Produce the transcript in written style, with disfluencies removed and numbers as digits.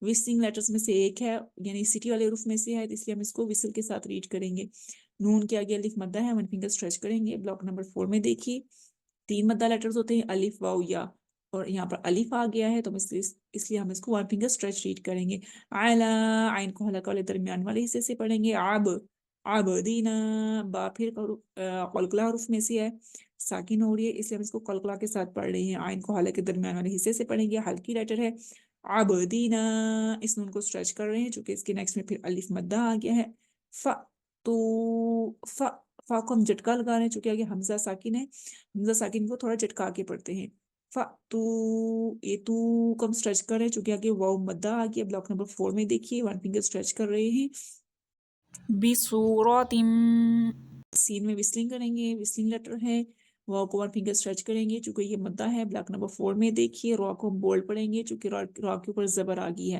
Whistling letters में से एक है, यानी सिटी वाले हरूफ में से है, तो इसलिए हम इसको विसल के साथ रीड करेंगे। नून के आगे अलिफ मद्दा है, वन फिंगर स्ट्रेच करेंगे। ब्लॉक नंबर 4 में देखिए 3 मद्दा लेटर्स होते हैं, अलिफ वाउ या, और यहाँ पर अलिफ आ गया है तो हम इसलिए हम इसको वन फिंगर स्ट्रेच रीड करेंगे। आला, आइन को हलका वाले दरमियान वाले हिस्से से पढ़ेंगे। आबदीना, बा फिर कलकला हरूफ में से है, साकिन हो रही है, इसलिए हम इसको कलकला के साथ पढ़ रहे हैं। आइन को हल्के के दरमियान वाले हिस्से से पढ़ेंगे, हल्की लेटर है। आबदीना, इस नून को स्ट्रेच कर रहे हैं चूंकि इसके नेक्स्ट में फिर अलिफ मद्दा आ गया है। फ तो फा को हम झटका लगा रहे हैं चूंकि आगे हमजा साकिन है, हमजा साकिन को थोड़ा झटका के पढ़ते हैं। फ ये तू को हम स्ट्रेच कर रहे हैं चूंकि आगे वाव मद्दा आ गया। ब्लॉक नंबर 4 में देखिए वन फिंगर स्ट्रेच कर रहे हैं। बिसूरतिम, सीन में विस्लिंग करेंगे, विस्लिंग लेटर है। वाव को वन फिंगर स्ट्रेच करेंगे चूंकि ये मद्दा है। ब्लॉक नंबर 4 में देखिए रॉ को हम बोल्ड पढ़ेंगे चूंकि रॉ के ऊपर जबर आ गई है।